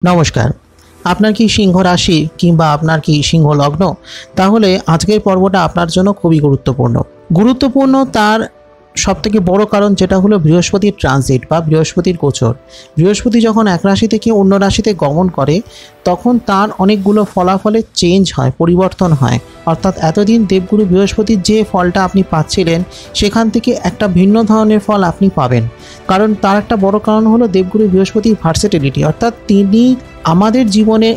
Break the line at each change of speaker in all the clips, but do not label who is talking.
নমস্কার। আপনার কি সিংহ রাশি কিংবা আপনার কি সিংহ লগ্ন? তাহলে আজকের পর্বটা আপনার জন্য খুবই গুরুত্বপূর্ণ। তার সবথেকে বড় কারণ যেটা হলো বৃহস্পতির ট্রানজিট বা বৃহস্পতির গোচর। বৃহস্পতি যখন এক রাশি থেকে অন্য রাশিতে গমন করে তখন তার অনেকগুলো ফলাফলের চেঞ্জ হয়, পরিবর্তন হয়। অর্থাৎ এতদিন দেবগুরু বৃহস্পতির যে ফলটা আপনি পাচ্ছিলেন সেখান থেকে একটা ভিন্ন ধরনের ফল আপনি পাবেন। কারণ তার একটা বড় কারণ হলো দেবগুরু বৃহস্পতির ভার্সেটিলিটি, অর্থাৎ তিনি আমাদের জীবনে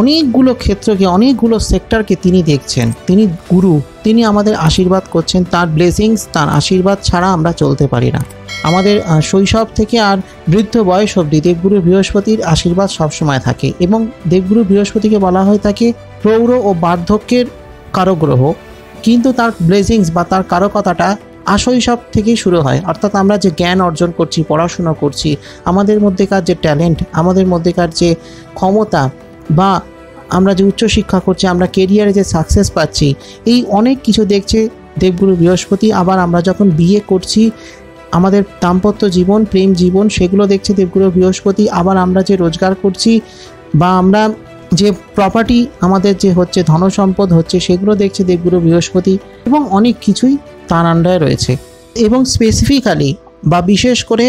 অনেকগুলো ক্ষেত্রকে, অনেকগুলো সেক্টরকে তিনি দেখছেন। তিনি গুরু, তিনি আমাদের আশীর্বাদ করছেন। তার ব্লেসিংস, তার আশীর্বাদ ছাড়া আমরা চলতে পারি না। আমাদের শৈশব থেকে আর বৃদ্ধ বয়স অবধি দেবগুরু বৃহস্পতির আশীর্বাদ সবসময় থাকে এবং দেবগুরু বৃহস্পতিকে বলা হয় তাকে প্রৌঢ় ও বার্ধক্যের কারগ্রহ। কিন্তু তার ব্লেসিংস বা তার কারকতাটা আশৈশব থেকেই শুরু হয়। অর্থাৎ আমরা যে জ্ঞান অর্জন করছি, পড়াশোনা করছি, আমাদের মধ্যেকার যে ট্যালেন্ট, আমাদের মধ্যেকার যে ক্ষমতা বা আমরা যে উচ্চশিক্ষা করছি, আমরা কেরিয়ারে যে সাকসেস পাচ্ছি, এই অনেক কিছু দেখছে দেবগুরু বৃহস্পতি। আবার আমরা যখন বিয়ে করছি, আমাদের দাম্পত্য জীবন, প্রেম জীবন, সেগুলো দেখছে দেবগুরু বৃহস্পতি। আবার আমরা যে রোজগার করছি বা আমরা যে প্রপার্টি আমাদের যে হচ্ছে, ধনসম্পদ হচ্ছে, সেগুলো দেখছে দেবগুরু বৃহস্পতি। এবং অনেক কিছুই তার আন্ডারে রয়েছে। এবং স্পেসিফিক্যালি বা বিশেষ করে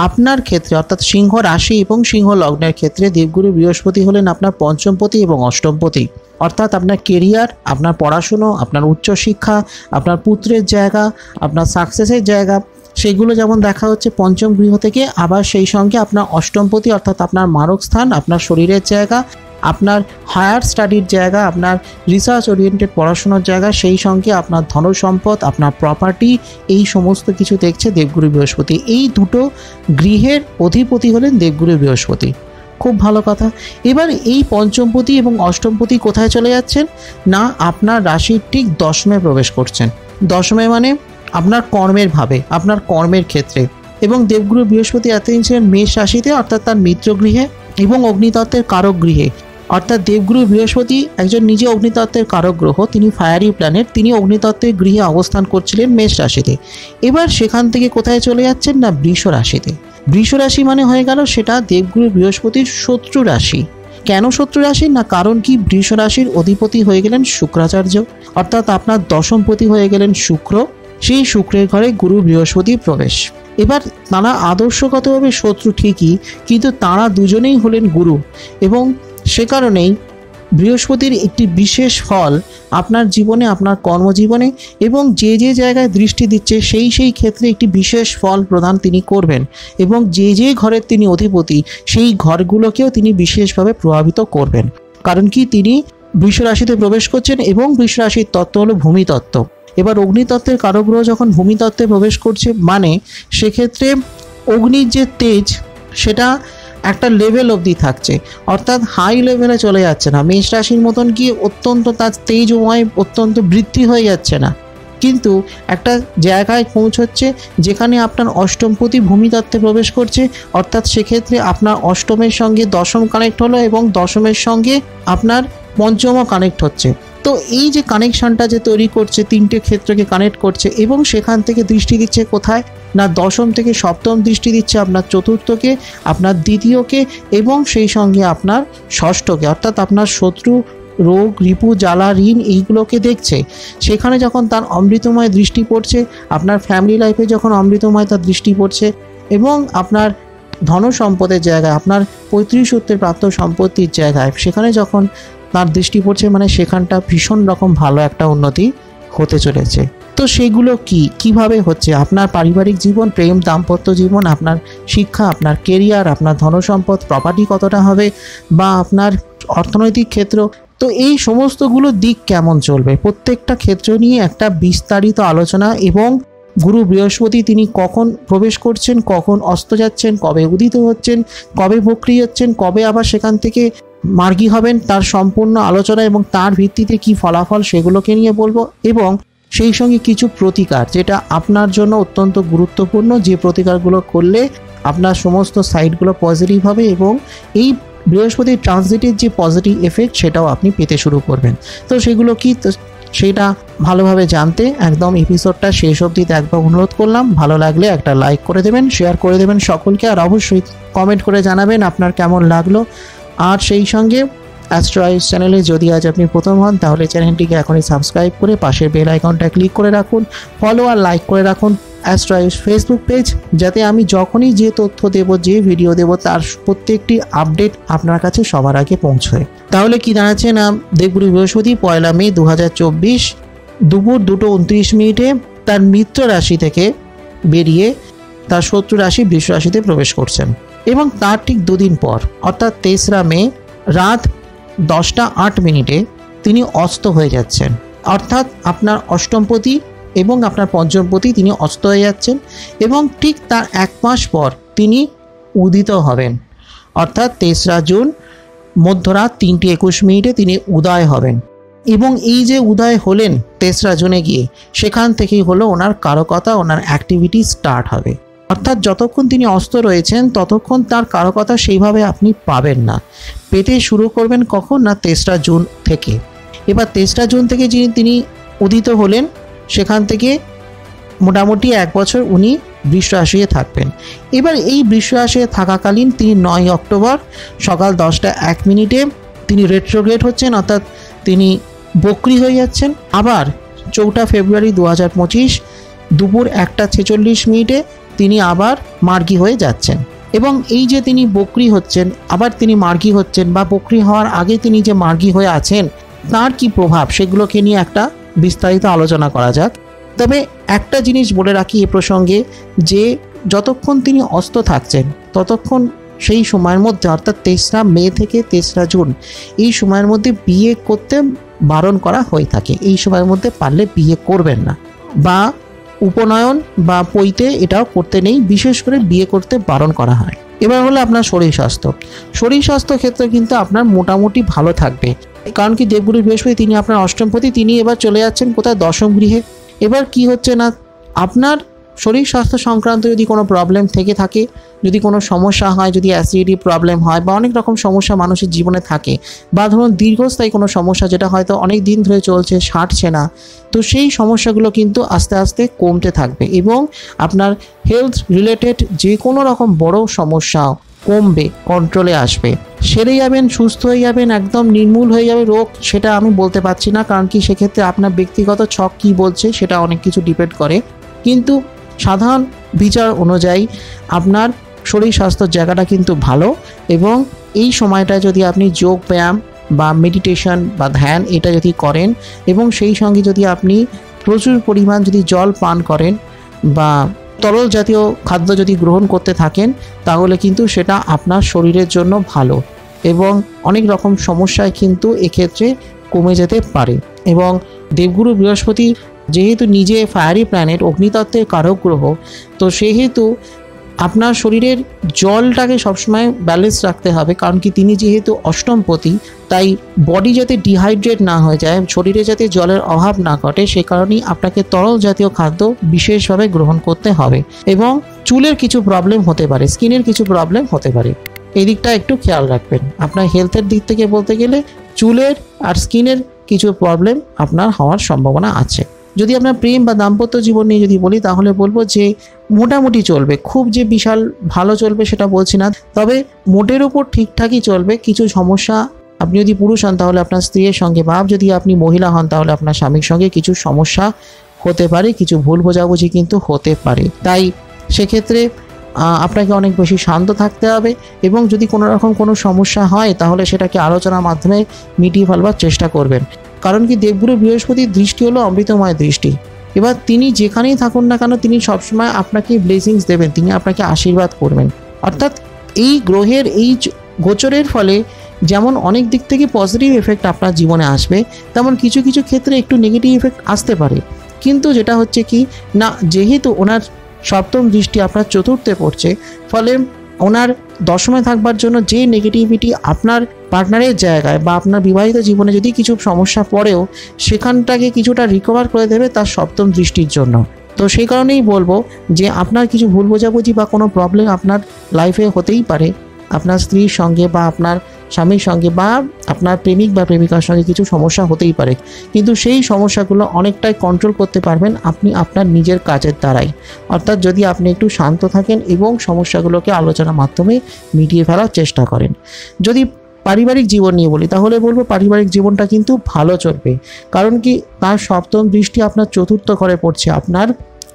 আপনার ক্ষেত্রে, অর্থাৎ সিংহ রাশি এবং সিংহ লগ্নের ক্ষেত্রে দেবগুরু বৃহস্পতি হলেন আপনার পঞ্চমপতি এবং অষ্টমপতি। অর্থাৎ আপনার কেরিয়ার, আপনার পড়াশুনো, আপনার উচ্চশিক্ষা, আপনার পুত্রের জায়গা, আপনার সাকসেসের জায়গা, সেগুলো যেমন দেখা হচ্ছে পঞ্চম গৃহ থেকে। আবার সেই সঙ্গে আপনার অষ্টমপতি অর্থাৎ আপনার মারক স্থান, আপনার শরীরের জায়গা, আপনার হায়ার স্টাডির জায়গা, আপনার রিসার্চ ওরিয়েন্টেড পড়াশোনার জায়গা, সেই সঙ্গে আপনার ধনসম্পদ, আপনার প্রপার্টি, এই সমস্ত কিছু দেখছে দেবগুরু বৃহস্পতি। এই দুটো গৃহের অধিপতি হলেন দেবগুরু বৃহস্পতি। খুব ভালো কথা। এবার এই পঞ্চমপতি এবং অষ্টমপতি কোথায় চলে যাচ্ছেন? না, আপনার রাশির ঠিক দশমে প্রবেশ করছেন। দশমে মানে আপনার কর্মের ভাবে, আপনার কর্মের ক্ষেত্রে। এবং দেবগুরু বৃহস্পতি এতদিন ছিলেন মেষ রাশিতে, অর্থাৎ তার মিত্রগৃহে এবং অগ্নিতত্ত্বের কারক গৃহে। অর্থাৎ দেবগুরু বৃহস্পতি একজন নিজে অগ্নিতত্ত্বের কারক গ্রহ, তিনি ফায়ারি প্ল্যানেট, তিনি অগ্নিতত্ত্বের গৃহে অবস্থান করছিলেন মেষ রাশিতে। এবার সেখান থেকে কোথায় চলে যাচ্ছেন? না, বৃষ রাশিতে। বৃষ রাশি মানে হয়ে গেল সেটা দেবগুরু বৃহস্পতির শত্রু রাশি। কেন শত্রু রাশি? না, কারণ কি, বৃষ রাশির অধিপতি হয়ে গেলেন শুক্রাচার্য, অর্থাৎ আপনার দশমপতি হয়ে গেলেন শুক্র। সেই শুক্রের ঘরে গুরু বৃহস্পতি প্রবেশ। এবার তারা আদর্শগতভাবে শত্রু ঠিকই, কিন্তু তারা দুজনেই হলেন গুরু। এবং সে কারণেই বৃহস্পতির একটি বিশেষ ফল আপনার জীবনে, আপনার কর্মজীবনে এবং যে যে জায়গায় দৃষ্টি দিচ্ছে সেই ক্ষেত্রে একটি বিশেষ ফল প্রদান তিনি করবেন। এবং যে যে ঘরের তিনি অধিপতি, সেই ঘরগুলোকেও তিনি বিশেষভাবে প্রভাবিত করবেন। কারণ কি, তিনি বৃষ রাশিতে প্রবেশ করছেন এবং বৃষ রাশির তত্ত্ব হলো ভূমিতত্ত্ব। এবার অগ্নিতত্ত্বের কারগ্রহ যখন ভূমিতত্ত্বে প্রবেশ করছে, মানে সেক্ষেত্রে অগ্নির যে তেজ সেটা একটা লেভেল অবধি থাকছে, অর্থাৎ হাই লেভেলে চলে যাচ্ছে না। মেষ রাশির মতন কি অত্যন্ত তার তেজময় অত্যন্ত বৃদ্ধি হয়ে যাচ্ছে না, কিন্তু একটা জায়গায় পৌঁছচ্ছে যেখানে আপনার অষ্টমপতি ভূমিতত্ত্বে প্রবেশ করছে। অর্থাৎ সেক্ষেত্রে আপনার অষ্টমের সঙ্গে দশম কানেক্ট হলো এবং দশমের সঙ্গে আপনার পঞ্চমও কানেক্ট হচ্ছে। তো এই যে কানেকশনটা যে তৈরি করছে, তিনটে ক্ষেত্রকে কানেক্ট করছে এবং সেখান থেকে দৃষ্টি দিচ্ছে কোথায়? না, দশম থেকে সপ্তম দৃষ্টি দিচ্ছে আপনার চতুর্থকে, আপনার দ্বিতীয়কে এবং সেই সঙ্গে আপনার ষষ্ঠকে। অর্থাৎ আপনার শত্রু, রোগ, রিপু, জ্বালা, ঋণ, এইগুলোকে দেখছে। সেখানে যখন তার অমৃতময় দৃষ্টি পড়ছে, আপনার ফ্যামিলি লাইফে যখন অমৃতময় তার দৃষ্টি পড়ছে এবং আপনার ধন সম্পদের জায়গায়, আপনার পৈতৃক সূত্রে প্রাপ্ত সম্পত্তির জায়গায়, সেখানে যখন তার দৃষ্টি পড়ছে, মানে সেখানটা ভীষণ রকম ভালো একটা উন্নতি হতে চলেছে। তো সেগুলো কিভাবে হচ্ছে? আপনার পারিবারিক জীবন, প্রেম, দাম্পত্য জীবন, আপনার শিক্ষা, আপনার কেরিয়ার, আপনার ধনসম্পদ, প্রপার্টি কতটা হবে, বা আপনার অর্থনৈতিক ক্ষেত্র। তো এই সমস্তগুলো দিক কেমন চলবে, প্রত্যেকটা ক্ষেত্র নিয়ে একটা বিস্তারিত আলোচনা। এবং গুরু বৃহস্পতি তিনি কখন প্রবেশ করছেন, কখন অস্ত যাচ্ছেন, কবে উদিত হচ্ছেন, কবে বক্রী হচ্ছেন, কবে আবার সেখান থেকে মার্গী হবেন, তার সম্পূর্ণ আলোচনা এবং তার ভিত্তিতে কি ফলাফল, সেগুলোকে নিয়ে বলবো। এবং সেই সঙ্গে কিছু প্রতিকার যেটা আপনার জন্য অত্যন্ত গুরুত্বপূর্ণ, যে প্রতিকারগুলো করলে আপনার সমস্ত সাইডগুলো পজিটিভ হবে এবং এই বৃহস্পতির ট্রানজিটের যে পজিটিভ এফেক্ট সেটাও আপনি পেতে শুরু করবেন। তো সেগুলো কি, সেটা ভালোভাবে জানতে একদম এপিসোডটা শেষ অবধি একবার অনুরোধ করলাম। ভালো লাগলে একটা লাইক করে দেবেন, শেয়ার করে দেবেন সকলকে, আর অবশ্যই কমেন্ট করে জানাবেন আপনার কেমন লাগলো। আর সেই সঙ্গে অ্যাস্ট্রোআইস চ্যানেলে যদি আজ আপনি প্রথম হন তাহলে চ্যানেলটিকে এখনই সাবস্ক্রাইব করে পাশের বেল আইকনটা ক্লিক করে রাখুন, ফলো আর লাইক করে রাখুন অ্যাস্ট্রোআইস ফেসবুক পেজ, যাতে আমি যখনই যে তথ্য দেব, যে ভিডিও দেব, তার প্রত্যেকটি আপডেট আপনার কাছে সবার আগে পৌঁছয়। তাহলে কি দাঁড়াচ্ছে না, দেবগুরু বৃহস্পতি 1 মে 2024 দুপুর 2:29 তার মিত্র রাশি থেকে বেরিয়ে তার শত্রু রাশি বৃষ রাশিতে প্রবেশ করছেন এবং তার ঠিক দুদিন পর অর্থাৎ 23 মে রাত 10:08 তিনি অস্ত হয়ে যাচ্ছেন। অর্থাৎ আপনার অষ্টমপতি এবং আপনার পঞ্চমপতি তিনি অস্ত হয়ে যাচ্ছেন এবং ঠিক তার 1 মাস পর তিনি উদিত হবেন। অর্থাৎ 23 জুন মধ্যরাত 3:21 তিনি উদয় হবেন এবং এই যে উদয় হলেন 23 জুনে গিয়ে, সেখান থেকেই হলো ওনার কারকতা, ওনার অ্যাক্টিভিটি স্টার্ট হবে। অর্থাৎ যতক্ষণ তিনি অস্ত রয়েছেন ততক্ষণ তার কারকতা সেইভাবে আপনি পাবেন না। পেতে শুরু করবেন কখন না 23 জুন থেকে। এবার 23 জুন থেকে তিনি উদিত হলেন, সেখান থেকে মোটামুটি 1 বছর উনি বৃষ রাশিতে থাকবেন। এবার এই বৃষ রাশিতে থাকাকালীন তিনি 9 অক্টোবর সকাল 10:01 তিনি রেট্রোগ্রেড হচ্ছেন, অর্থাৎ তিনি বক্রী হয়ে যাচ্ছেন। আবার 4 ফেব্রুয়ারি 2025 দুপুর 1:46 তিনি আবার মার্গী হয়ে যাচ্ছেন। এবং এই যে তিনি বক্রী হচ্ছেন, আবার তিনি মার্গী হচ্ছেন, বা বক্রী হওয়ার আগে তিনি যে মার্গী হয়ে আছেন তার কি প্রভাব, সেগুলোকে নিয়ে একটা বিস্তারিত আলোচনা করা যাক। তবে একটা জিনিস বলে রাখি এ প্রসঙ্গে, যে যতক্ষণ তিনি অস্ত থাকছেন ততক্ষণ সেই সময়ের মধ্যে অর্থাৎ 23 মে থেকে 23 জুন এই সময়ের মধ্যে বিয়ে করতে বারণ করা হয়ে থাকে। এই সময়ের মধ্যে পারলে বিয়ে করবেন না, বা উপনয়ন বা পৈতে এটাও করতে নেই, বিশেষ করে বিয়ে করতে বারণ করা হয়। এবার হলো আপনার শরীর স্বাস্থ্য। শরীর স্বাস্থ্য ক্ষেত্রে কিন্তু আপনার মোটামুটি ভালো থাকবে, কারণ কি দেবগুরু বৃহস্পতি তিনি আপনার অষ্টমপতি, তিনি এবার চলে যাচ্ছেন কোথায়, দশম গৃহে। এবার কি হচ্ছে না, আপনার শরীর স্বাস্থ্য সংক্রান্ত যদি কোনো প্রবলেম থেকে থাকে, যদি কোনো সমস্যা হয়, যদি অ্যাসিডিটি প্রবলেম হয়, বা অনেক রকম সমস্যা মানুষের জীবনে থাকে, বা ধরুন দীর্ঘস্থায়ী কোনো সমস্যা যেটা হয়তো অনেক দিন ধরে চলছে, সারছে না, তো সেই সমস্যাগুলো কিন্তু আস্তে আস্তে কমতে থাকবে এবং আপনার হেলথ রিলেটেড যে কোনো রকম বড় সমস্যাও কমবে, কন্ট্রোলে আসবে, সেরে যাবেন, সুস্থ হয়ে যাবেন, একদম নির্মূল হয়ে যাবে রোগ। সেটা আমি বলতে পারছি না, কারণ কি সেক্ষেত্রে আপনার ব্যক্তিগত ছক কী বলছে সেটা অনেক কিছু ডিপেন্ড করে, কিন্তু সাধারণ বিচার অনুযায়ী আপনার শরীর স্বাস্থ্যের জায়গাটা কিন্তু ভালো। এবং এই সময়টায় যদি আপনি যোগ ব্যায়াম বা মেডিটেশন বা ধ্যান এটা যদি করেন, এবং সেই সঙ্গে যদি আপনি প্রচুর পরিমাণ যদি জল পান করেন বা তরল জাতীয় খাদ্য যদি গ্রহণ করতে থাকেন, তাহলে কিন্তু সেটা আপনার শরীরের জন্য ভালো এবং অনেক রকম সমস্যায় কিন্তু এক্ষেত্রে কমে যেতে পারে। এবং দেবগুরু বৃহস্পতি যেহেতু নিজে ফায়ারি প্ল্যানেট, অগ্নিতত্ত্বের কারক গ্রহ, তো সেহেতু আপনার শরীরের জলটাকে সবসময় ব্যালেন্স রাখতে হবে, কারণ কি তিনি যেহেতু অষ্টমপতি, তাই বডি যাতে ডিহাইড্রেট না হয়ে যায়, শরীরে যাতে জলের অভাব না ঘটে, সে কারণেই আপনাকে তরল জাতীয় খাদ্য বিশেষভাবে গ্রহণ করতে হবে। এবং চুলের কিছু প্রবলেম হতে পারে, স্কিনের কিছু প্রবলেম হতে পারে, এই দিকটা একটু খেয়াল রাখবেন। আপনার হেলথের দিক থেকে বলতে গেলে চুলের আর স্কিনের কিছু প্রবলেম আপনার হওয়ার সম্ভাবনা আছে। যদি আপনার প্রেম বা দাম্পত্য জীবন নিয়ে যদি বলি, তাহলে বলবো যে মোটামুটি চলবে, খুব যে বিশাল ভালো চলবে সেটা বলছি না, তবে মোটের ওপর ঠিকঠাকই চলবে। কিছু সমস্যা, আপনি যদি পুরুষ হন তাহলে আপনার স্ত্রীর সঙ্গে, বা যদি আপনি মহিলা হন তাহলে আপনার স্বামীর সঙ্গে কিছু সমস্যা হতে পারে, কিছু ভুল বোঝাবুঝি কিন্তু হতে পারে। তাই সেক্ষেত্রে আপনাকে অনেক বেশি শান্ত থাকতে হবে এবং যদি কোনো রকম কোনো সমস্যা হয় তাহলে সেটাকে আলোচনার মাধ্যমে মিটিয়ে ফেলবার চেষ্টা করবেন। কারণ কি দেবগুরু বৃহস্পতির দৃষ্টি হলো অমৃতময় দৃষ্টি। এবার তিনি যেখানেই থাকুন না কেন তিনি সবসময় আপনাকে ব্লেসিংস দেবেন, তিনি আপনাকে আশীর্বাদ করবেন। অর্থাৎ এই গ্রহের এই গোচরের ফলে যেমন অনেক দিক থেকে পজিটিভ এফেক্ট আপনার জীবনে আসবে, তেমন কিছু কিছু ক্ষেত্রে একটু নেগেটিভ এফেক্ট আসতে পারে। কিন্তু যেটা হচ্ছে কি না, যেহেতু ওনার সপ্তম দৃষ্টি আপনার চতুর্থে পড়ছে, ফলে ওনার দশমে থাকবার জন্য যে নেগেটিভিটি আপনার পার্টনারের জায়গায় বা আপনার বিবাহিত জীবনে যদি কিছু সমস্যা পড়েও সেখানটাকে কিছুটা রিকভার করে দেবে তার সপ্তম দৃষ্টির জন্য। তো সেই কারণেই বলবো যে আপনার কিছু ভুল বোঝাবুঝি বা কোনো প্রবলেম আপনার লাইফে হতেই পারে, আপনার স্ত্রীর সঙ্গে বা আপনার স্বামীর সঙ্গে বা আপনার প্রেমিক বা প্রেমিকার সঙ্গে কিছু সমস্যা হতেই পারে, কিন্তু সেই সমস্যাগুলো অনেকটাই কন্ট্রোল করতে পারবেন আপনি আপনার নিজের কাজের দ্বারাই। অর্থাৎ যদি আপনি একটু শান্ত থাকেন এবং সমস্যাগুলোকে আলোচনার মাধ্যমে মিটিয়ে ফেলার চেষ্টা করেন। যদি পারিবারিক জীবন নিয়ে বলি তাহলে বলবো পারিবারিক জীবনটা কিন্তু ভালো চলবে। কারণ কি, তার সপ্তম দৃষ্টি আপনার চতুর্থ ঘরে পড়ছে, আপনার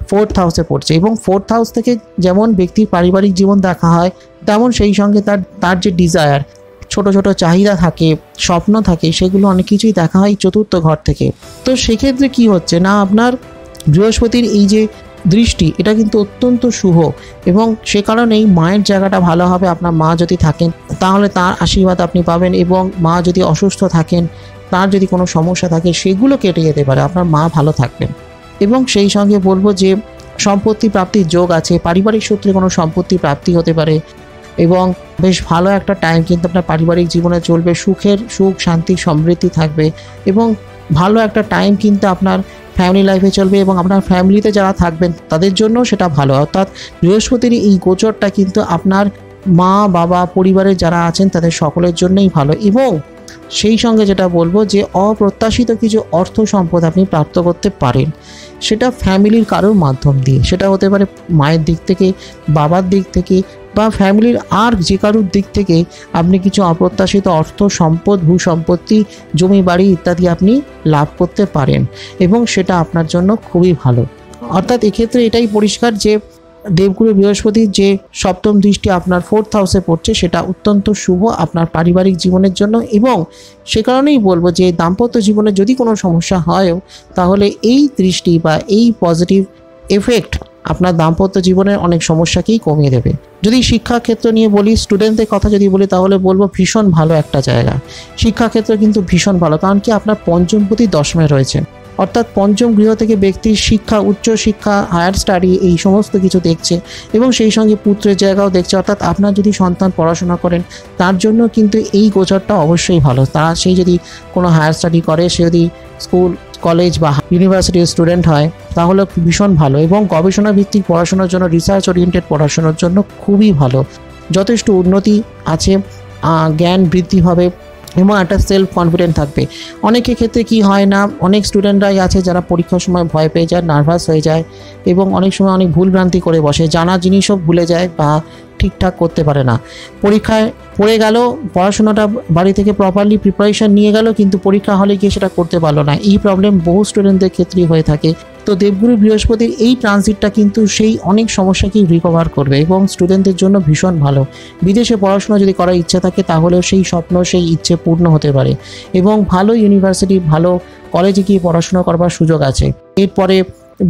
4th হাউসে পড়ছে, এবং 4th হাউস থেকে যেমন ব্যক্তির পারিবারিক জীবন দেখা হয়, তেমন সেই সঙ্গে তার যে ডিজায়ার, ছোট ছোট চাহিদা থাকে, স্বপ্ন থাকে, সেগুলো অনেক কিছুই দেখা হয় চতুর্থ ঘর থেকে। তো সেক্ষেত্রে কি হচ্ছে না, আপনার বৃহস্পতির এই যে দৃষ্টি, এটা কিন্তু অত্যন্ত শুভ, এবং সে কারণেই মায়ের জায়গাটা ভালো হবে। আপনার মা যদি থাকেন তাহলে তার আশীর্বাদ আপনি পাবেন, এবং মা যদি অসুস্থ থাকেন, তার যদি কোনো সমস্যা থাকে, সেগুলো কেটে যেতে পারে, আপনার মা ভালো থাকবেন। এবং সেই সঙ্গে বলবো যে সম্পত্তি প্রাপ্তির যোগ আছে, পারিবারিক সূত্রে কোনো সম্পত্তি প্রাপ্তি হতে পারে, এবং বেশ ভালো একটা টাইম কিন্তু আপনার পারিবারিক জীবনে চলবে। সুখ শান্তি সমৃদ্ধি থাকবে, এবং ভালো একটা টাইম কিন্তু আপনার ফ্যামিলি লাইফে চলবে, এবং আপনার ফ্যামিলিতে যারা থাকবেন তাদের জন্য সেটা ভালো। অর্থাৎ বৃহস্পতির এই গোচরটা কিন্তু আপনার মা বাবা পরিবারের যারা আছেন তাদের সকলের জন্যই ভালো। এবং সেই সঙ্গে যেটা বলবো যে অপ্রত্যাশিত কিছু অর্থ সম্পদ আপনি প্রাপ্ত করতে পারেন, সেটা ফ্যামিলির কারোর মাধ্যম দিয়ে, সেটা হতে পারে মায়ের দিক থেকে, বাবার দিক থেকে, বা ফ্যামিলির আর যে কারোর দিক থেকে আপনি কিছু অপ্রত্যাশিত অর্থ সম্পদ, ভূ সম্পত্তি, জমি বাড়ি ইত্যাদি আপনি লাভ করতে পারেন, এবং সেটা আপনার জন্য খুবই ভালো। অর্থাৎ এক্ষেত্রে এটাই পরিষ্কার যে দেবগুরু বৃহস্পতির যে সপ্তম দৃষ্টি আপনার 4th হাউসে পড়ছে, সেটা অত্যন্ত শুভ আপনার পারিবারিক জীবনের জন্য। এবং সে কারণেই বলবো যে দাম্পত্য জীবনে যদি কোনো সমস্যা হয়ও, তাহলে এই দৃষ্টি বা এই পজিটিভ এফেক্ট আপনার দাম্পত্য জীবনের অনেক সমস্যাকেই কমিয়ে দেবে। যদি শিক্ষাক্ষেত্র নিয়ে বলি, স্টুডেন্টদের কথা যদি বলি, তাহলে বলবো ভীষণ ভালো একটা জায়গা। শিক্ষাক্ষেত্র কিন্তু ভীষণ ভালো, কারণ কি আপনার পঞ্চমপতি দশমে রয়েছে, অর্থাৎ পঞ্চম গৃহ থেকে ব্যক্তির শিক্ষা, উচ্চ শিক্ষা, হায়ার স্টাডি, এই সমস্ত কিছু দেখছে, এবং সেই সঙ্গে পুত্রের জায়গাও দেখছে। অর্থাৎ আপনার যদি সন্তান পড়াশোনা করেন, তার জন্য কিন্তু এই গোচরটা অবশ্যই ভালো। তারা সেই যদি কোনো হায়ার স্টাডি করে, সে যদি স্কুল কলেজ বা ইউনিভার্সিটির স্টুডেন্ট হয়, তাহলে ভীষণ ভালো। এবং গবেষণা ভিত্তিক পড়াশোনার জন্য, রিসার্চ ওরিয়েন্টেড পড়াশোনার জন্য খুবই ভালো, যথেষ্ট উন্নতি আছে, জ্ঞান বৃদ্ধি হবে, এবং একটা সেলফ কনফিডেন্ট থাকবে। অনেকের ক্ষেত্রে কি হয় না, অনেক স্টুডেন্টরাই আছে যারা পরীক্ষার সময় ভয় পেয়ে যায়, নার্ভাস হয়ে যায়, এবং অনেক সময় অনেক ভুলভ্রান্তি করে বসে, জানা জিনিসও ভুলে যায় বা ঠিকঠাক করতে পারে না। পরীক্ষায় পড়ে গেল, পড়াশোনাটা বাড়ি থেকে প্রপারলি প্রিপারেশন নিয়ে গেল, কিন্তু পরীক্ষা হলে গিয়ে সেটা করতে পারলো না। এই প্রবলেম বহু স্টুডেন্টদের ক্ষেত্রেই হয়ে থাকে। তো দেবগুরু বৃহস্পতির এই ট্রানজিটটা কিন্তু সেই অনেক সমস্যাকেই রিকভার করবে, এবং স্টুডেন্টদের জন্য ভীষণ ভালো। বিদেশে পড়াশোনা যদি করার ইচ্ছা থাকে, তাহলেও সেই স্বপ্ন, সেই ইচ্ছে পূর্ণ হতে পারে, এবং ভালো ইউনিভার্সিটি, ভালো কলেজে গিয়ে পড়াশোনা করবার সুযোগ আছে। এরপরে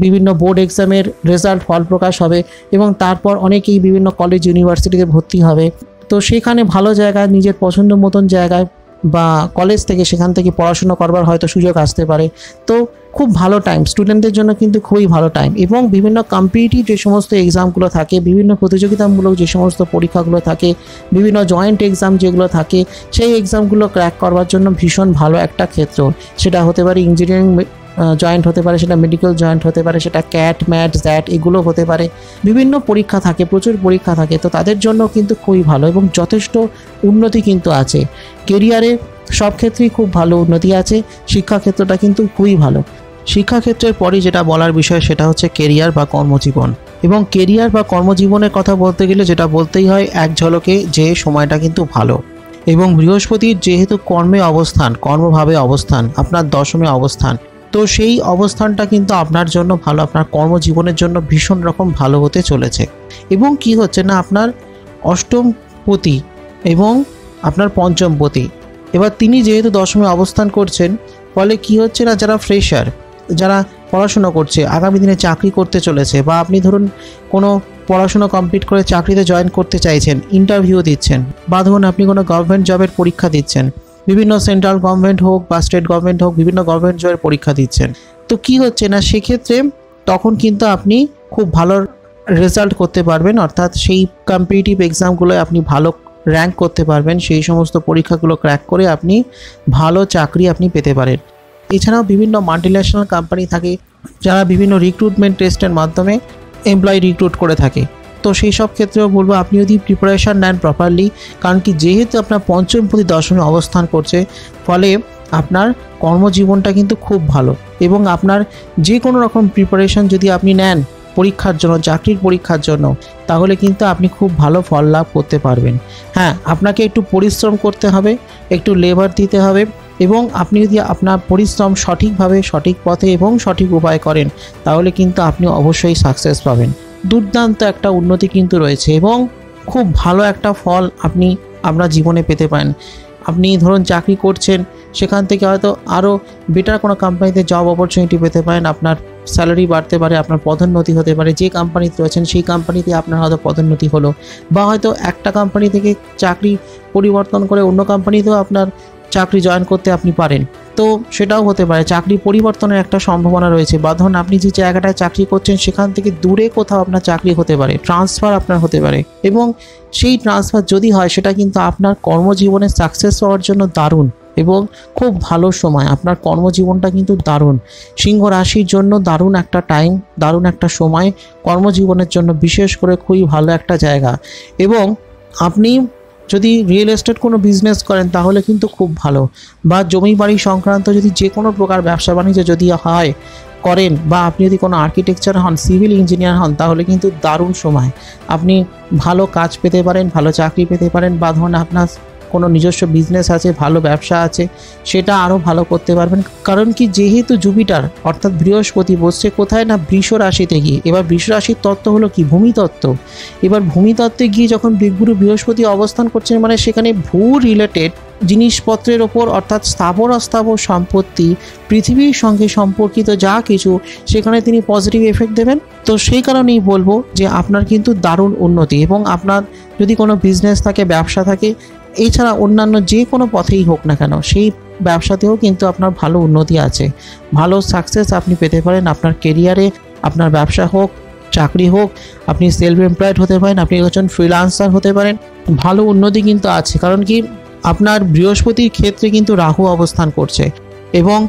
বিভিন্ন বোর্ড এক্সামের রেজাল্ট, ফল প্রকাশ হবে, এবং তারপর অনেকেই বিভিন্ন কলেজ ইউনিভার্সিটিতে ভর্তি হবে। তো সেখানে ভালো জায়গায়, নিজের পছন্দ মতন জায়গায় বা কলেজ থেকে, সেখান থেকে পড়াশোনা করবার হয়তো সুযোগ আসতে পারে। তো খুব ভালো টাইম স্টুডেন্টদের জন্য, কিন্তু খুবই ভালো টাইম। এবং বিভিন্ন কম্পিটিটিভ যে সমস্ত এক্সামগুলো থাকে, বিভিন্ন প্রতিযোগিতামূলক যে সমস্ত পরীক্ষাগুলো থাকে, বিভিন্ন জয়েন্ট এক্সাম যেগুলো থাকে, সেই এক্সামগুলো ক্র্যাক করবার জন্য ভীষণ ভালো একটা ক্ষেত্র। সেটা হতে পারে ইঞ্জিনিয়ারিং জয়েন্ট হতে পারে, সেটা মেডিকেল জয়েন্ট হতে পারে, সেটা ক্যাট, ম্যাট, জ্যাট এগুলো হতে পারে। বিভিন্ন পরীক্ষা থাকে, প্রচুর পরীক্ষা থাকে, তো তাদের জন্য কিন্তু খুবই ভালো, এবং যথেষ্ট উন্নতি কিন্তু আছে। কেরিয়ারে সব ক্ষেত্রেই খুব ভালো উন্নতি আছে। শিক্ষাক্ষেত্রটা কিন্তু খুবই ভালো। শিক্ষাক্ষেত্রের পরই যেটা বলার বিষয়, সেটা হচ্ছে কেরিয়ার বা কর্মজীবন। এবং কেরিয়ার বা কর্মজীবনের কথা বলতে গেলে যেটা বলতেই হয় এক ঝলকে, যে সময়টা কিন্তু ভালো। এবং বৃহস্পতির যেহেতু কর্মে অবস্থান, কর্মভাবে অবস্থান, আপনার দশমে অবস্থান, তো সেই অবস্থানটা কিন্তু আপনার জন্য ভালো, আপনার কর্মজীবনের জন্য ভীষণ রকম ভালো হতে চলেছে। এবং কি হচ্ছে না, আপনার অষ্টমপতি এবং আপনার পঞ্চমপতি, এবার তিনি যেহেতু দশমে অবস্থান করছেন, ফলে কি হচ্ছে না, যারা ফ্রেশার, যারা পড়াশোনা করছে, আগামী দিনে চাকরি করতে চলেছে, বা আপনি ধরুন কোনো পড়াশোনা কমপ্লিট করে চাকরিতে জয়েন করতে চাইছেন, ইন্টারভিউ দিচ্ছেন, বা ধরুন আপনি কোনো গভর্নমেন্ট জবের পরীক্ষা দিচ্ছেন, বিভিন্ন সেন্ট্রাল গভর্নমেন্ট হোক বা স্টেট গভর্নমেন্ট হোক, বিভিন্ন গভর্নমেন্ট জবের পরীক্ষা দিচ্ছেন, তো কি হচ্ছে না, সেক্ষেত্রে তখন কিন্তু আপনি খুব ভালো রেজাল্ট করতে পারবেন। অর্থাৎ সেই কম্পিটিটিভ এক্সামগুলোয় আপনি ভালো র্যাঙ্ক করতে পারবেন, সেই সমস্ত পরীক্ষাগুলো ক্র্যাক করে আপনি ভালো চাকরি আপনি পেতে পারেন। এছাড়াও বিভিন্ন মাল্টিন্যাশনাল কোম্পানি থাকে, যারা বিভিন্ন রিক্রুটমেন্ট টেস্টের মাধ্যমে এমপ্লয়ি রিক্রুট করে থাকে। তো সেই সব ক্ষেত্রেও বলবো, আপনি যদি প্রিপারেশান নেন প্রপারলি, কারণ কি যেহেতু আপনার পঞ্চমপতি দশমে অবস্থান করছে, ফলে আপনার কর্মজীবনটা কিন্তু খুব ভালো। এবং আপনার যে কোনো রকম প্রিপারেশান যদি আপনি নেন, পরীক্ষার জন্য, চাকরির পরীক্ষার জন্য, তাহলে কিন্তু আপনি খুব ভালো ফল লাভ করতে পারবেন। হ্যাঁ, আপনাকে একটু পরিশ্রম করতে হবে, একটু লেবার দিতে হবে, এবং আপনি যদি আপনার পরিশ্রম সঠিকভাবে, সঠিক পথে এবং সঠিক উপায় করেন, তাহলে কিন্তু আপনি অবশ্যই সাকসেস পাবেন। দুর্দান্ত একটা উন্নতি কিন্তু রয়েছে এবং খুব ভালো একটা ফল আপনার জীবনে পেতে পারেন। আপনি ধরুন চাকরি করছেন, সেখান থেকে হয়তো আরও বেটার কোনো কোম্পানিতে জব অপরচুনিটি পেতে পারেন, আপনার স্যালারি বাড়তে পারে, আপনার পদোন্নতি হতে পারে। যে কোম্পানিতে রয়েছেন সেই কোম্পানিতে আপনার হয়তো পদোন্নতি হলো, বা হয়তো একটা কোম্পানি থেকে চাকরি পরিবর্তন করে অন্য কোম্পানিতেও আপনার চাকরি জয়েন করতে আপনি পারেন, তো সেটাও হতে পারে। চাকরি পরিবর্তনের একটা সম্ভাবনা রয়েছে, বা ধরুন আপনি যে জায়গাটায় চাকরি করছেন সেখান থেকে দূরে কোথাও আপনার চাকরি হতে পারে, ট্রান্সফার আপনার হতে পারে, এবং সেই ট্রান্সফার যদি হয় সেটা কিন্তু আপনার কর্মজীবনে সাকসেস হওয়ার জন্য দারুণ এবং খুব ভালো সময়। আপনার কর্মজীবনটা কিন্তু দারুণ, সিংহ রাশির জন্য দারুণ একটা টাইম, দারুণ একটা সময়, কর্মজীবনের জন্য বিশেষ করে খুবই ভালো একটা জায়গা। এবং আপনি যদি রিয়েল এস্টেট কোনো বিজনেস করেন তাহলে কিন্তু খুব ভালো, বা জমি বাড়ি সংক্রান্ত যদি যে কোনো প্রকার ব্যবসা বাণিজ্য যদি করেন, বা আপনি যদি কোনো আর্কিটেকচার হন, সিভিল ইঞ্জিনিয়ার হন, তাহলে কিন্তু দারুণ সময়। আপনি ভালো কাজ পেতে পারেন, ভালো চাকরি পেতে পারেন, বা ধরুন আপনার কোনো নিজস্ব বিজনেস আছে, ভালো ব্যবসা আছে, সেটা আরও ভালো করতে পারবেন। কারণ কি, যেহেতু জুপিটার অর্থাৎ বৃহস্পতি বসছে কোথায় না বৃষ রাশিতে গিয়ে। এবার বৃষ রাশির তত্ত্ব হলো কি, ভূমিতত্ত্ব। এবার ভূমিতত্ত্বে গিয়ে যখন দেবগুরু বৃহস্পতি অবস্থান করছেন, মানে সেখানে ভূ রিলেটেড জিনিসপত্রের ওপর, অর্থাৎ স্থাবর অস্থাবর সম্পত্তি, পৃথিবীর সঙ্গে সম্পর্কিত যা কিছু, সেখানে তিনি পজিটিভ এফেক্ট দেবেন। তো সেই কারণেই বলবো যে আপনার কিন্তু দারুণ উন্নতি, এবং আপনার যদি কোনো বিজনেস থাকে, ব্যবসা থাকে, এছাড়া অন্যান্য যে কোনো পথেই হোক না কেন, সেই ব্যবসাতেও কিন্তু আপনার ভালো উন্নতি আছে, ভালো সাকসেস আপনি পেতে পারেন আপনার কেরিয়ারে। আপনার ব্যবসা হোক, চাকরি হোক, আপনি সেলফ এমপ্লয়েড হতে পারেন, আপনি একজন ফ্রিল্যান্সার হতে পারেন, ভালো উন্নতি কিন্তু আছে। কারণ কি, আপনার বৃহস্পতির ক্ষেত্রে কিন্তু রাহু অবস্থান করছে, এবং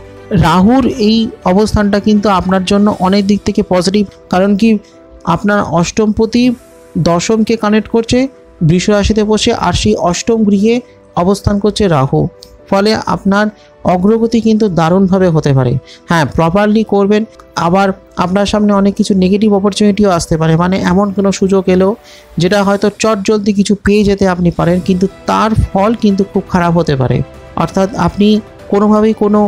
রাহুর এই অবস্থানটা কিন্তু আপনার জন্য অনেক দিক থেকে পজিটিভ। কারণ কি, আপনার অষ্টমপতি দশমকে কানেক্ট করছে বৃষ রাশিতে বসে, আর সেই অষ্টম গৃহে অবস্থান করছে রাহু। ফলে আপনার অগ্রগতি কিন্তু দারুণভাবে হতে পারে। হ্যাঁ, প্রপারলি করবেন। আবার আপনার সামনে অনেক কিছু নেগেটিভ অপরচুনিটিও আসতে পারে, মানে এমন কোনো সুযোগ এলো যেটা হয়তো চটজলদি কিছু পেয়ে যেতে আপনি পারেন, কিন্তু তার ফল কিন্তু খুব খারাপ হতে পারে। অর্থাৎ আপনি কোনোভাবেই কোনো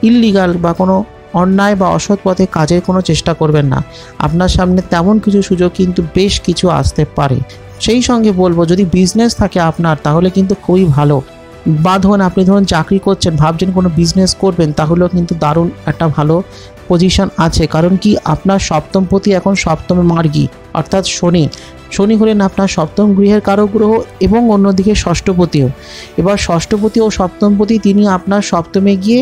ইললিগাল বা কোনো অন্যায় বা অসৎ পথে কাজের কোনো চেষ্টা করবেন না। আপনার সামনে তেমন কিছু সুযোগ কিন্তু বেশ কিছু আসতে পারে। সেই সঙ্গে বলবো, যদি বিজনেস থাকে আপনার, তাহলে কিন্তু খুবই ভালো। বা ধরুন আপনি চাকরি করছেন, ভাবছেন কোনো বিজনেস করবেন, তাহলেও কিন্তু দারুণ একটা ভালো পজিশন আছে। কারণ কি, আপনার সপ্তমপতি এখন সপ্তমে মার্গী, অর্থাৎ শনি হলেন আপনার সপ্তম গৃহের কারক গ্রহ, এবং অন্যদিকে ষষ্ঠপতিও। এবার ষষ্ঠপতি ও সপ্তমপতি তিনি আপনার সপ্তমে গিয়ে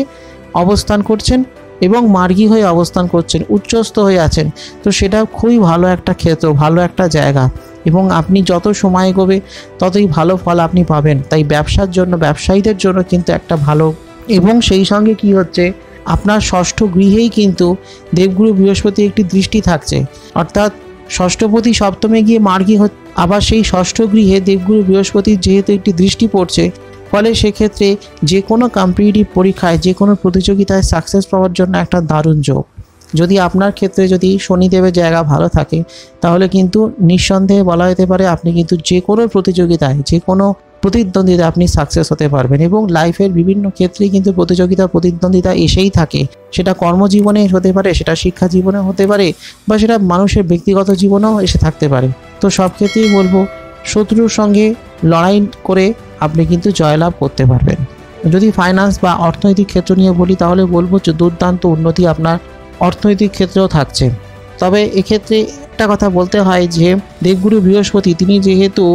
অবস্থান করছেন এবং মার্গী হয়ে অবস্থান করছেন, উচ্চস্থ হয়ে আছেন। তো সেটা খুবই ভালো একটা ক্ষেত্র, ভালো একটা জায়গা, এবং আপনি যত সময় এগোবে ততই ভালো ফল আপনি পাবেন। তাই ব্যবসার জন্য, ব্যবসায়ীদের জন্য কিন্তু একটা ভালো। এবং সেই সঙ্গে কি হচ্ছে, আপনার ষষ্ঠ গৃহেই কিন্তু দেবগুরু বৃহস্পতি একটি দৃষ্টি থাকছে, অর্থাৎ ষষ্ঠপতি সপ্তমে গিয়ে মার্গী আবার সেই ষষ্ঠ গৃহে দেবগুরু বৃহস্পতির যেহেতু একটি দৃষ্টি পড়ছে, ফলে সেক্ষেত্রে যে কোনো কম্পিটিটিভ পরীক্ষায়, যে কোনো প্রতিযোগিতায় সাকসেস পাওয়ার জন্য একটা দারুণ যোগ। যদি আপনার ক্ষেত্রে যদি শনিদেবের জায়গা ভালো থাকে, তাহলে কিন্তু নিঃসন্দেহে বলা যেতে পারে আপনি কিন্তু যে কোনো প্রতিযোগিতায়, যে কোনো প্রতিদ্বন্দ্বিতায় আপনি সাকসেস হতে পারবেন। এবং লাইফের বিভিন্ন ক্ষেত্রেই কিন্তু প্রতিদ্বন্দ্বিতা এসেই থাকে। সেটা কর্মজীবনে হতে পারে, সেটা শিক্ষা জীবনে হতে পারে, বা সেটা মানুষের ব্যক্তিগত জীবনেও এসে থাকতে পারে। তো সব ক্ষেত্রেই বলবো, শত্রুর সঙ্গে লড়াই করে আপনি কিন্তু জয়লাভ করতে পারবেন। যদি ফাইন্যান্স বা অর্থনৈতিক ক্ষেত্র নিয়ে বলি, তাহলে বলবো যে দুর্দান্ত উন্নতি আপনার অর্থনৈতিক ক্ষেত্রেও থাকছে। তবে এক্ষেত্রে একটা কথা বলতে হয় যে দেবগুরু বৃহস্পতি তিনি যেহেতু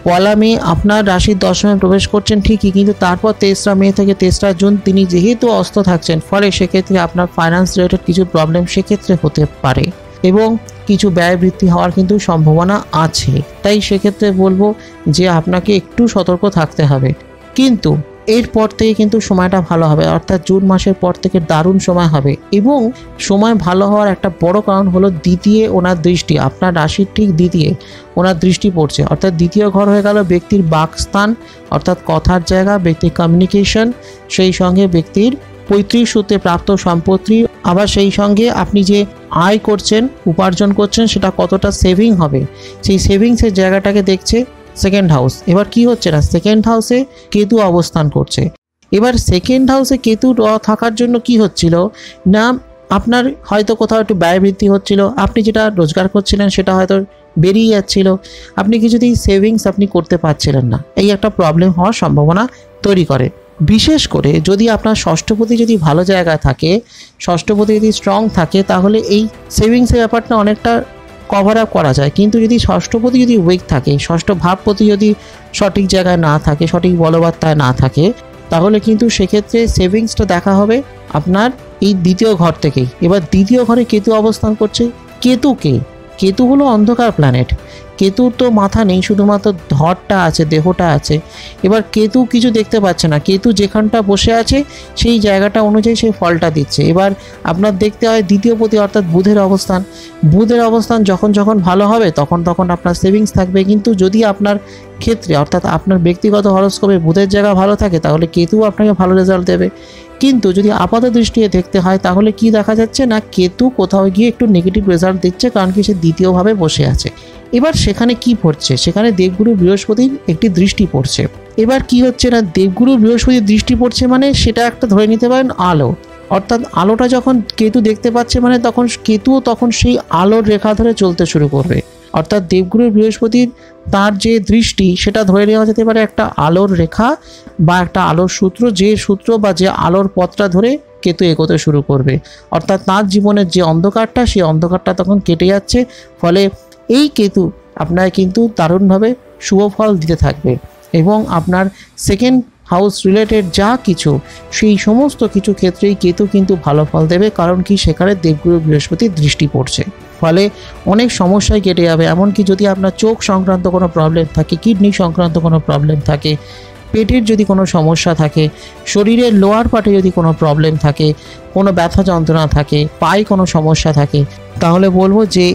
1 মে আপনার রাশির দশমে প্রবেশ করছেন ঠিকই, কিন্তু তারপর 23 মে থেকে 23 জুন তিনি যেহেতু অস্ত থাকছেন, ফলে সেক্ষেত্রে আপনার ফাইন্যান্স রিলেটেড কিছু প্রবলেম সেক্ষেত্রে হতে পারে, এবং কিছু ব্যয় বৃদ্ধি হওয়ার কিন্তু সম্ভাবনা আছে। তাই সেক্ষেত্রে বলবো যে আপনাকে একটু সতর্ক থাকতে হবে। কিন্তু এরপর থেকে কিন্তু সময়টা ভালো হবে, অর্থাৎ জুন মাসের পর থেকে দারুণ সময় হবে। এবং সময় ভালো হওয়ার একটা বড় কারণ হলো দ্বিতীয় ওনার দৃষ্টি, আপনার রাশির ঠিক দ্বিতীয় ওনার দৃষ্টি পড়ছে, অর্থাৎ দ্বিতীয় ঘর হয়ে গেল ব্যক্তির বাকস্থান, অর্থাৎ কথার জায়গা, ব্যক্তির কমিউনিকেশন, সেই সঙ্গে ব্যক্তির পৈতৃক সূত্রে প্রাপ্ত সম্পত্তি আবার সেই সঙ্গে আপনি যে আয় করছেন, উপার্জন করছেন, সেটা কতটা সেভিং হবে, সেই সেভিংসের জায়গাটাকে দেখছে সেকেন্ড হাউস। এবার কি হচ্ছে না, সেকেন্ড হাউসে কেতু অবস্থান করছে। এবার সেকেন্ড হাউসে কেতু থাকার জন্য কি হচ্ছিল না, আপনার হয়তো কোথাও একটু ব্যয় বৃদ্ধি হচ্ছিল, আপনি যেটা রোজগার করছিলেন সেটা হয়তো বেরিয়ে যাচ্ছিল, আপনি কিছুতেই সেভিংস আপনি করতে পারছিলেন না। এই একটা প্রবলেম হওয়ার সম্ভাবনা তৈরি করে। বিশেষ করে যদি আপনার ষষ্ঠপতি যদি ভালো জায়গায় থাকে, ষষ্ঠপতি যদি স্ট্রং থাকে, তাহলে এই সেভিংসের ব্যাপারটা অনেকটা কভার আপ করা যায়। কিন্তু যদি ষষ্ঠপতি যদি উইক থাকে, ষষ্ঠ ভাবপতি যদি সঠিক জায়গায় না থাকে, সঠিক বলবত্তায় না থাকে, তাহলে কিন্তু সেক্ষেত্রে সেভিংসটা দেখা হবে আপনার এই দ্বিতীয় ঘর থেকেই। এবার দ্বিতীয় ঘরে কেতু অবস্থান করছে। কেতু হলো অন্ধকার প্ল্যানেট। কেতুর তো মাথা নেই, শুধুমাত্র ধরটা আছে, দেহটা আছে। এবার কেতু কিছু দেখতে পাচ্ছে না, কেতু যেখানটা বসে আছে সেই জায়গাটা অনুযায়ী সেই ফলটা দিচ্ছে। এবার আপনার দেখতে হয় দ্বিতীয় পতি অর্থাৎ বুধের অবস্থান যখন ভালো হবে তখন আপনার সেভিংস থাকবে। কিন্তু যদি আপনার ক্ষেত্রে অর্থাৎ আপনার ব্যক্তিগত হরস্কোপে বুধের জায়গা ভালো থাকে, তাহলে কেতু আপনাকে ভালো রেজাল্ট দেবে। কিন্তু যদি আপাত দৃষ্টিতে দেখতে হয়, তাহলে কি দেখা যাচ্ছে না, কেতু কোথাও গিয়ে একটু নেগেটিভ রেজাল্ট দিচ্ছে, কারণ কি সে দ্বিতীয়ভাবে বসে আছে। এবার সেখানে কি পড়ছে, সেখানে দেবগুরু বৃহস্পতির একটি দৃষ্টি পড়ছে। এবার কি হচ্ছে না, দেবগুরু বৃহস্পতির দৃষ্টি পড়ছে মানে সেটা একটা ধরে নিতে পারেন আলো, অর্থাৎ আলোটা যখন কেতু দেখতে পাচ্ছে মানে তখন কেতুও তখন সেই আলোর রেখা ধরে চলতে শুরু করবে। অর্থাৎ দেবগুরু বৃহস্পতির তার যে দৃষ্টি সেটা ধরে নেওয়া যেতে পারে একটা আলোর রেখা বা একটা আলোর সূত্র, যে সূত্র বা যে আলোর পথটা ধরে কেতু এগোতে শুরু করবে। অর্থাৎ তার জীবনের যে অন্ধকারটা, সেই অন্ধকারটা তখন কেটে যাচ্ছে। ফলে এই কেতু আপনার কিন্তু দারুণভাবে শুভ ফল দিতে থাকবে এবং আপনার সেকেন্ড হাউস রিলেটেড যা কিছু, সেই সমস্ত কিছু ক্ষেত্রেই কেতু কিন্তু ভালো ফল দেবে। কারণ কি, সেখানে দেবগুরু বৃহস্পতির দৃষ্টি পড়ছে। ফলে অনেক সমস্যায় কেটে যাবে। এমনকি যদি আপনার চোখ সংক্রান্ত কোনো প্রবলেম থাকে, কিডনি সংক্রান্ত কোনো প্রবলেম থাকে, পেটের যদি কোনো সমস্যা থাকে, শরীরের লোয়ার পার্টে যদি কোনো প্রবলেম থাকে, কোনো ব্যথা যন্ত্রণা থাকে, পায়ে কোনো সমস্যা থাকে, তাহলে বলবো যে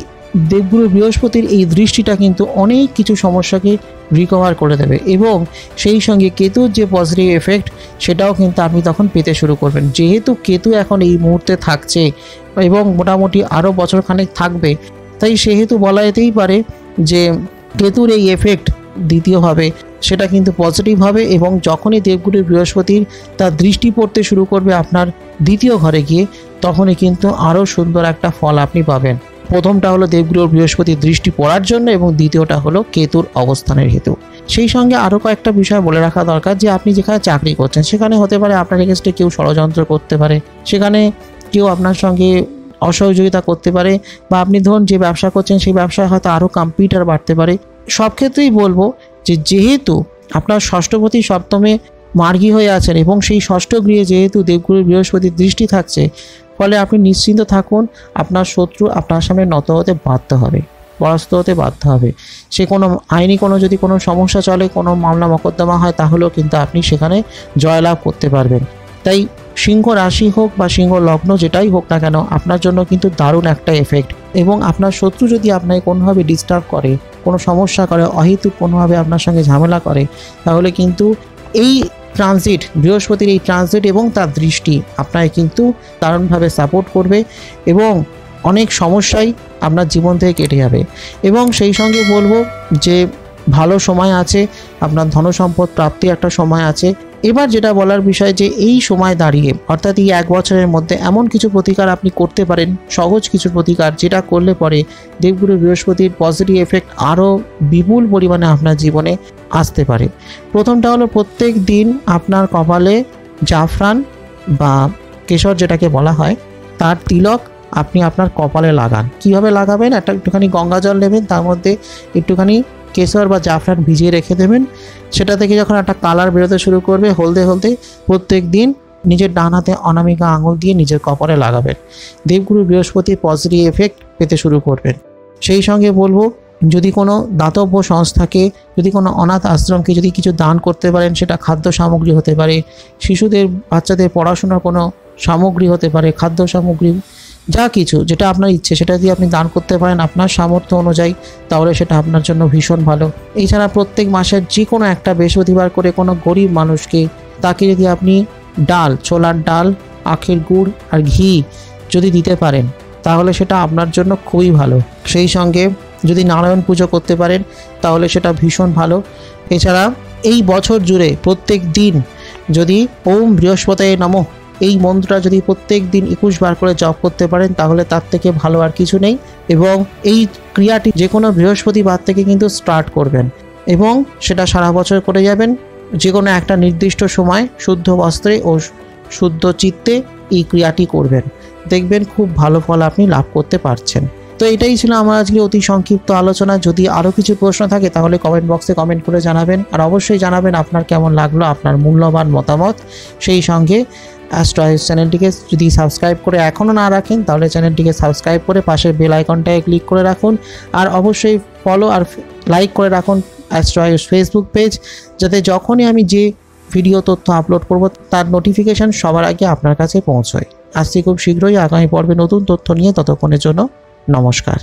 দেবগুরু বৃহস্পতির এই দৃষ্টিটা কিন্তু অনেক কিছু সমস্যাকে রিকভার করে দেবে এবং সেই সঙ্গে কেতুর যে পজিটিভ এফেক্ট সেটাও কিন্তু আপনি তখন পেতে শুরু করবেন। যেহেতু কেতু এখন এই মুহূর্তে থাকছে এবং মোটামুটি আরও বছরখানেক থাকবে, তাই সেহেতু বলা যেতেই পারে যে কেতুর এই এফেক্ট দ্বিতীয়ভাবে সেটা কিন্তু পজিটিভ হবে এবং যখনই দেবগুরু বৃহস্পতির তার দৃষ্টি পড়তে শুরু করবে আপনার দ্বিতীয় ঘরে গিয়ে, তখনই কিন্তু আরও সুন্দর একটা ফল আপনি পাবেন। প্রথমটা হলো দেবগুরু বৃহস্পতির দৃষ্টি পড়ার জন্য এবং দ্বিতীয়টা হলো কেতুর অবস্থানের হেতু। সেই সঙ্গে আরও কয়েকটা বিষয় বলে রাখা দরকার যে আপনি যেখানে চাকরি করছেন সেখানে হতে পারে আপনার এগেইনস্টে কেউ ষড়যন্ত্র করতে পারে, সেখানে কেউ আপনার সঙ্গে অসহযোগিতা করতে পারে, বা আপনি ধরুন যে ব্যবসা করছেন সেই ব্যবসায় হয়তো আরও কম্পিউটার বাড়তে পারে। সব ক্ষেত্রেই বলবো যে যেহেতু আপনার ষষ্ঠপতি সপ্তমে মার্গী হয়ে আছেন এবং সেই ষষ্ঠ গৃহে যেহেতু দেবগুরু বৃহস্পতির দৃষ্টি থাকছে, ফলে আপনি নিশ্চিন্ত থাকুন, আপনার শত্রু আপনার সামনে নত হতে বাধ্য হবে, পরাস্ত হতে বাধ্য হবে। সে কোনো আইনি যদি কোনো সমস্যা চলে, কোনো মামলা মোকদ্দমা হয়, তাহলেও কিন্তু আপনি সেখানে জয়লাভ করতে পারবেন। তাই সিংহ রাশি হোক বা সিংহ লগ্ন যেটাই হোক না কেন, আপনার জন্য কিন্তু দারুণ একটা এফেক্ট। এবং আপনার শত্রু যদি আপনাকে কোনোভাবে ডিস্টার্ব করে, কোনো সমস্যা করে, অহেতুক কোনোভাবে আপনার সঙ্গে ঝামেলা করে, তাহলে কিন্তু এই ট্রানজিট, বৃহস্পতির এই ট্রানজিট এবং তার দৃষ্টি আপনাকে কিন্তু দারুণভাবে সাপোর্ট করবে এবং অনেক সমস্যাই আপনার জীবন থেকে কেটে যাবে। এবং সেই সঙ্গে বলবো যে ভালো সময় আছে, আপনার ধনসম্পদ প্রাপ্তির একটা সময় আছে। এবার যেটা বলার বিষয় যে এই সময় দাঁড়িয়ে অর্থাৎ এই 1 বছরের মধ্যে এমন কিছু প্রতিকার আপনি করতে পারেন, সহজ কিছু প্রতিকার, যেটা করলে পরে দেবগুরু বৃহস্পতির পজিটিভ এফেক্ট আরও বিপুল পরিমাণে আপনার জীবনে আসতে পারে। প্রথমটা হলো প্রত্যেক দিন আপনার কপালে জাফরান বা কেশর যেটাকে বলা হয় তার তিলক আপনি আপনার কপালে লাগান। কিভাবে লাগাবেন, একটুখানি গঙ্গা জল নেবেন, তার মধ্যে একটুখানি কেশর বা জাফরান ভিজিয়ে রেখে দেবেন। সেটা থেকে যখন একটা কালার বেরোতে শুরু করবে হলদে হলদে, প্রত্যেক দিন নিজের ডান হাতে অনামিকা আঙুল দিয়ে নিজের কপালে লাগাবেন। দেবগুরু বৃহস্পতির পজিটিভ এফেক্ট পেতে শুরু করবেন। সেই সঙ্গে বলবো, যদি কোনো দাতব্য সংস্থাকে, যদি কোনো অনাথ আশ্রমকে যদি কিছু দান করতে পারেন, সেটা খাদ্য সামগ্রী হতে পারে, শিশুদের বাচ্চাদের পড়াশোনার কোনো সামগ্রী হতে পারে, খাদ্য সামগ্রী, যা কিছু যেটা আপনার ইচ্ছে সেটা দিয়ে আপনি দান করতে পারেন আপনার সামর্থ্য অনুযায়ী, তাহলে সেটা আপনার জন্য ভীষণ ভালো। এছাড়া প্রত্যেক মাসের যে কোনো একটা বৃহস্পতিবার করে কোনো গরিব মানুষকে, তাকে যদি আপনি ডাল, ছোলার ডাল, আখের গুড় আর ঘি যদি দিতে পারেন তাহলে সেটা আপনার জন্য খুবই ভালো। সেই সঙ্গে যদি নারায়ণ পুজো করতে পারেন তাহলে সেটা ভীষণ ভালো। এছাড়া এই বছর জুড়ে প্রত্যেক দিন যদি ওম বৃহস্পতায় নমঃ এই মন্ত্রটা যদি প্রত্যেক দিন 21 বার করে জপ করতে পারেন তাহলে তার থেকে ভালো আর কিছু নেই। এবং এই ক্রিয়াটি যে কোনো বৃহস্পতিবার থেকে কিন্তু স্টার্ট করবেন এবং সেটা সারা বছর করে যাবেন। যে কোনো একটা নির্দিষ্ট সময় শুদ্ধ বস্ত্রে ও শুদ্ধ চিত্তে এই ক্রিয়াটি করবেন, দেখবেন খুব ভালো ফল আপনি লাভ করতে পারছেন। তো এটাই ছিল আমার আজকে অতি সংক্ষিপ্ত আলোচনা। যদি আরও কিছু প্রশ্ন থাকে তাহলে কমেন্ট বক্সে কমেন্ট করে জানাবেন, আর অবশ্যই জানাবেন আপনার কেমন লাগলো, আপনার মূল্যবান মতামত। সেই সঙ্গে অ্যাস্ট্রো আয়ুষ চ্যানেলটিকে যদি সাবস্ক্রাইব করে এখনও না রাখেন তাহলে চ্যানেলটিকে সাবস্ক্রাইব করে পাশের বেল আইকনটায় ক্লিক করে রাখুন, আর অবশ্যই ফলো আর লাইক করে রাখুন অ্যাস্ট্রো আয়ুষ ফেসবুক পেজ, যাতে যখনই আমি যে ভিডিও তথ্য আপলোড করব তার নোটিফিকেশান সবার আগে আপনার কাছে পৌঁছয়। আসছি খুব শীঘ্রই আগামী পর্বে নতুন তথ্য নিয়ে, ততক্ষণের জন্য নমস্কার।